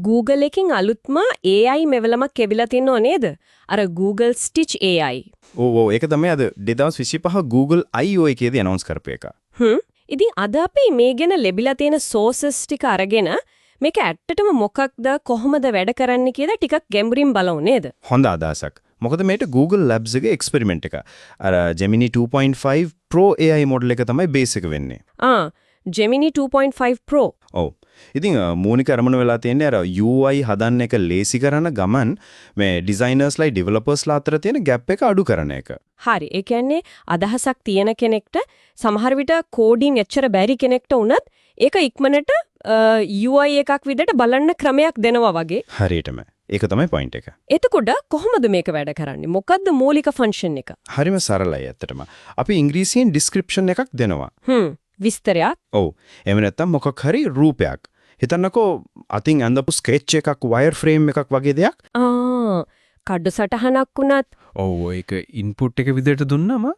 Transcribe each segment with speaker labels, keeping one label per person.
Speaker 1: Google එකකින් අලුත්ම AI මෙවලමක් කෙවිලා තින්නෝ නේද? අර Google Stitch AI.
Speaker 2: ඔව් ඒක තමයි අද 2025 Google I/O එකේදී announce කරපු එක.
Speaker 1: ඉතින් අද අපි මේ ගැන ලැබිලා තියෙන sources ටික අරගෙන මේක ඇත්තටම මොකක්ද කොහොමද වැඩ කරන්නේ කියලා ටිකක් ගැඹුරින් බලමු නේද?
Speaker 2: හොඳ අදහසක්. මොකද මේක Google Labs එකේ එක්ස්පෙරිමන්ට් එක. අර Gemini 2.5 Pro AI මොඩල් එක තමයි බේස් එක වෙන්නේ.
Speaker 1: Gemini 2.5 Pro.
Speaker 2: ඔව්. ඉතින් මූලික අරමුණ වෙලා තියෙන්නේ අර UI හදන්න එක ලේසි කරන ගමන් මේ ඩිසයිනර්ස්ලා ඩෙවලොපර්ස්ලා අතර තියෙන ગેප් එක අඩු කරන එක.
Speaker 1: හරි. ඒ කියන්නේ අදහසක් තියෙන කෙනෙක්ට සමහර විට කෝඩින් එච්චර බැරි කෙනෙක්ට වුණත් ඒක ඉක්මනට UI එකක් විදිහට බලන්න ක්‍රමයක් දෙනවා වගේ.
Speaker 2: හරියටම. ඒක තමයි පොයින්ට් එක.
Speaker 1: එතකොට කොහොමද මේක වැඩ කරන්නේ? මොකද්ද මූලික ෆන්ක්ෂන් එක?
Speaker 2: හරිම සරලයි ඇත්තටම. අපි ඉංග්‍රීසියෙන් ඩිස්ක්‍රිප්ෂන් එකක් දෙනවා.
Speaker 1: විස්තරයක්.
Speaker 2: ඔව්. එහෙම නැත්නම් මොකක් හරි රූපයක්. හිතන්නකෝ අතින් ඇඳපු ස්කෙච් එකක් වයර් ෆ්‍රේම් එකක් වගේ දෙයක්.
Speaker 1: කඩු සටහනක් වුණත්.
Speaker 3: ඔව් ඒක ඉන්පුට් එක විදිහට දුන්නම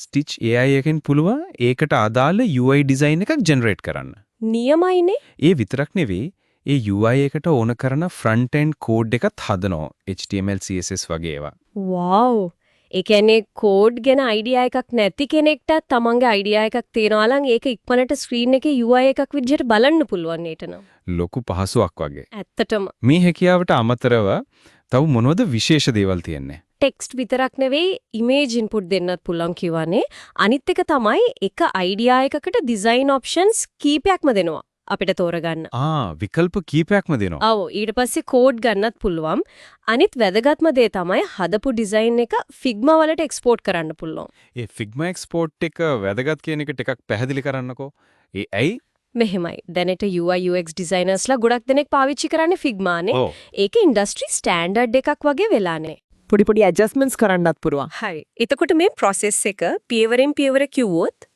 Speaker 3: Stitch AI එකෙන් පුළුවන් ඒකට අදාළ UI ඩිසයින් එකක් ජෙනරේට් කරන්න.
Speaker 1: නියමයිනේ.
Speaker 3: ඒ විතරක් නෙවෙයි ඒ UI එකට ඕන කරන front end code එකත් හදනවා HTML CSS වගේ ඒවා.
Speaker 1: වව්. ඒ කියන්නේ කෝඩ් ගැන අයිඩියා එකක් නැති කෙනෙක්ට තමන්ගේ අයිඩියා එකක් තියනවා නම් ඒක ඉක්මනට ස්ක්‍රීන් එකේ UI එකක් විදිහට බලන්න පුළුවන් නේටනම්.
Speaker 3: ලොකු පහසුවක් වගේ.
Speaker 1: ඇත්තටම.
Speaker 3: මේ හැකියාවට අමතරව තව මොනවද විශේෂ දේවල් තියෙන්නේ?
Speaker 1: ටෙක්ස්ට් විතරක් නෙවෙයි ඉමේජ් ඉන්පුට් දෙන්නත් පුළුවන් කියවනේ. අනිත් එක තමයි එක අයිඩියා එකකට ඩිසයින් ඔප්ෂන්ස් කීපයක්ම දෙනවා. අපිට තෝරගන්න.
Speaker 3: විකල්ප කීපයක්ම දෙනවා.
Speaker 1: ඔව් ඊට පස්සේ කෝඩ් ගන්නත් පුළුවන්. අනිත් වැදගත්ම දේ තමයි හදපු ඩිසයින් එක Figma වලට එක්ස්පෝර්ට් කරන්න පුළුවන්.
Speaker 3: ඒ Figma එක්ස්පෝර්ට් එක වැදගත් කියන එක ටිකක් පැහැදිලි කරන්නකෝ. ඒ ඇයි?
Speaker 1: මෙහෙමයි. දැනට UI UX ඩිසයිනර්ස්ලා ගොඩක් දෙනෙක් පාවිච්චි කරන්නේ Figma නේ. ඒක ඉන්ඩස්ට්‍රි ස්ටෑන්ඩඩ් එකක් වගේ වෙලානේ.
Speaker 4: පොඩි ඇඩ්ජස්ට්මන්ට්ස් කරන්නත් පුළුවන්.
Speaker 1: හරි. එතකොට මේ process එක පියවරෙන් පියවර කිව්වොත්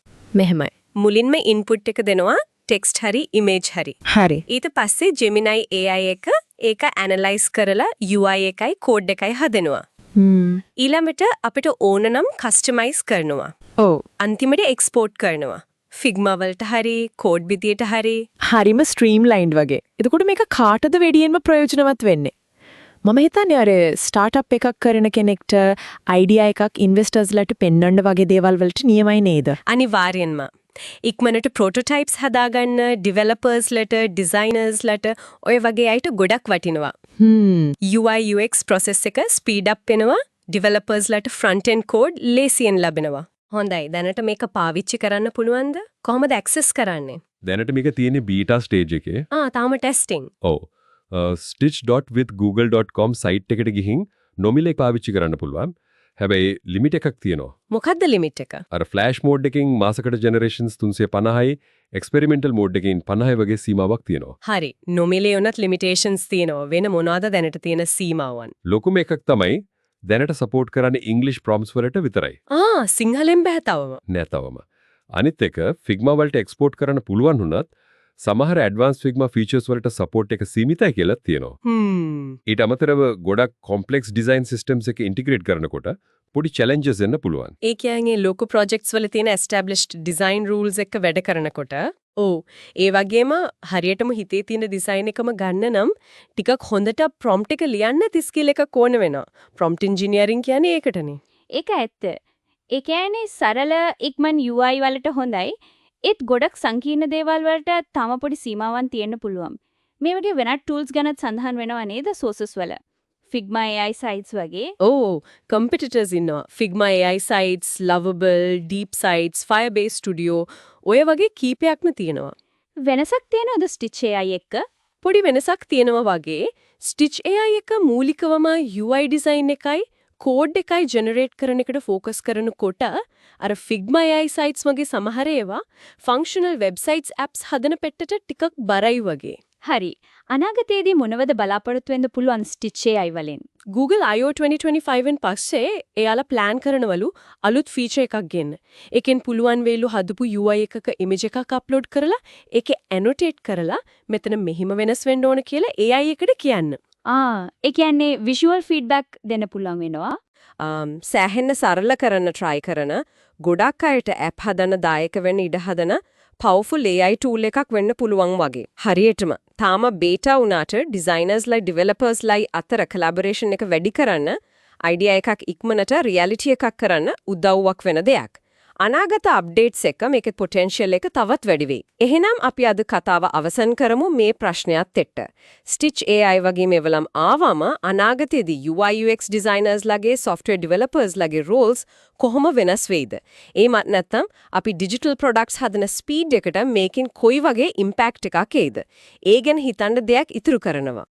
Speaker 1: මෙහෙමයි. මුලින්ම ඉන්පුට් එක දෙනවා ටෙක්ස්ට් හරි ඉමේජ් හරි.
Speaker 4: හරි.
Speaker 1: ඊට පස්සේ Gemini AI එක ඒක ඇනලයිස් කරලා UI එකයි කෝඩ් එකයි හදනවා. ඊළඟට අපිට ඕන නම් කස්ටමයිස් කරනවා.
Speaker 4: ඔව්.
Speaker 1: අන්තිමට එක්ස්පෝර්ට් කරනවා. Figma වලට හරි කෝඩ් විදියට හරි.
Speaker 4: හරිම ස්ට්‍රීම්ලයින්ඩ් වගේ. එතකොට මේක කාටද වැඩියෙන්ම ප්‍රයෝජනවත් වෙන්නේ? මම හිතන්නේ අර ස්ටාර්ට්අප් එකක් කරන කෙනෙක්ට අයිඩියා එකක් ඉන්වෙස්ටර්ස්ලාට පෙන්වන්න වගේ දේවල් වලට නියමයි නේද?
Speaker 1: අනිවාර්යෙන්ම. ඉක්මනට ප්‍රොටෝටයිප්ස් හදාගන්න ඩෙවලොපර්ස්ලට ඩිසයිනර්ස්ලට ඔය වගේ අයට ගොඩක් වටිනවා. UI UX process එක ස්පීඩ් අප් වෙනවා. ඩෙවලොපර්ස්ලට front end code ලේසියෙන් ලැබෙනවා. හොඳයි. දැනට මේක පාවිච්චි කරන්න පුළුවන්ද? කොහොමද access කරන්නේ?
Speaker 5: දැනට මේක තියෙන්නේ beta stage එකේ.
Speaker 1: තාම testing.
Speaker 5: ඔව්. stitch.withgoogle.com site එකට ගිහින් නොමිලේ පාවිච්චි කරන්න පුළුවන්. හැබැයි ලිමිට් එකක් තියෙනවා.
Speaker 1: මොකක්ද ලිමිට් එක?
Speaker 5: අර ෆ්ලෑෂ් මෝඩ් එකකින් මාසකට ජෙනරේෂන්ස් 350යි, එක්ස්පෙරිමෙන්ටල් මෝඩ් එකකින් 50යි වගේ සීමාවක් තියෙනවා.
Speaker 1: හරි. නොමිලේ උනත් ලිමිටේෂන්ස් තියෙනවා. වෙන මොනවාද දැනට තියෙන සීමාවන්?
Speaker 5: ලොකුම එකක් තමයි දැනට සපෝට් කරන්නේ ඉංග්‍රීසි ප්‍රොම්ප්ට්ස් වලට විතරයි.
Speaker 1: සිංහලෙන් බෑ තවම.
Speaker 5: නෑ තවම. අනිත් එක Figma වලට එක්ස්පෝර්ට් කරන්න පුළුවන් වුණත් සමහර ඇඩ්වාන්ස් Figma ෆීචර්ස් වලට සපෝට් එක සීමිතයි කියලා තියෙනවා. ඊට අමතරව ගොඩක් කොම්ප්ලෙක්ස් ඩිසයින් සිස්ටම්ස් එක ඉන්ටිග්‍රේට් කරනකොට පොඩි චැලෙන්ජස් එන්න පුළුවන්.
Speaker 1: ඒ කියන්නේ ලොකු ප්‍රොජෙක්ට්ස් වල තියෙන එස්ටැබ්ලිෂ්ඩ් ඩිසයින් රූල්ස් එක්ක වැඩ කරනකොට ඒ වගේම හරියටම හිතේ තියෙන ඩිසයින් එකම ගන්න නම් ටිකක් හොඳට ප්‍රොම්ප්ට් එක ලියන්න ස්කිල් එකක් ඕන වෙනවා. ප්‍රොම්ප්ට් ඉන්ජිනියරින් කියන්නේ ඒකටනේ.
Speaker 6: ඒක ඇත්ත. ඒ කියන්නේ සරල ඉක්මන් UI වලට හොඳයි. ඒත් ගොඩක් සංකීර්ණ දේවල් වලට තම පොඩි සීමාවන් තියෙන්න පුළුවන්. මේ වගේ වෙනත් ටූල්ස් ගැනත් සඳහන් වෙනවා නේද සෝසස් වල? Figma AI sites වගේ.
Speaker 1: competitors ඉන්නවා. Figma AI sites, Lovable, Deep Sites, Firebase Studio ඔය වගේ කීපයක්ම තියෙනවා.
Speaker 6: වෙනසක් තියෙනවද Stitch AI එක්ක?
Speaker 1: පොඩි වෙනසක් තියෙනවා වගේ. Stitch AI එක මූලිකවම UI design එකයි කෝඩ් එකයි ජෙනරේට් කරන එකට ફોકસ කරනකොට අර Figma AI sites වගේ සමහර ඒවා ෆන්ක්ෂනල් වෙබ්සයිට්ස් apps හදන පෙට්ටට ටිකක් බරයි වගේ.
Speaker 6: හරි. අනාගතයේදී මොනවද බලාපොරොත්තු වෙන්න පුළුවන් Stitch AI වලින්?
Speaker 1: Google I/O 2025 න් පස්සේ එයාලා ප්ලෑන් කරනවලු අලුත් ෆීචර් එකක් ගෙන්න. ඒකෙන් පුළුවන් වෙයිලු හදපු UI එකක ඉමේජ් එකක් අප්ලෝඩ් කරලා ඒකේ ඇනොටේට් කරලා මෙතන මෙහිම වෙනස් වෙන්න ඕන කියලා AI එකට කියන්න.
Speaker 6: ඒ කියන්නේ විෂුවල් ෆීඩ්බැක් දෙන්න පුළුවන් වෙනවා.
Speaker 1: සෑහෙන්න සරල කරන්න try කරන ගොඩක් අයට app හදන දායක වෙන්න ඉඩ හදන powerful AI tool එකක් වෙන්න පුළුවන් වගේ. හරියටම තාම බේටා වුණාට ඩිසයිනර්ස්ලා ඩෙවලොපර්ස්ලා අතර කොලැබොරේෂන් එක වැඩි කරන්න, අයිඩියා එකක් ඉක්මනට රියැලිටි එකක් කරන්න උදව්වක් වෙන දෙයක්. අනාගත අප්ඩේට්ස් එක මේකේ පොටෙන්ෂල් එක තවත් වැඩි වෙයි. එහෙනම් අපි අද කතාව අවසන් කරමු මේ ප්‍රශ්නයත් එක්ක. Stitch AI වගේ මේවලම් ආවම අනාගතයේදී UI UX designers ලගේ software developers ලගේ roles කොහොම වෙනස් වෙයිද? එහෙමත් නැත්නම් අපි digital products හදන speed එකට මේකෙන් කොයි වගේ impact එකක් එයිද? ඒ ගැන හිතන්න දෙයක් ඉතුරු කරනවා.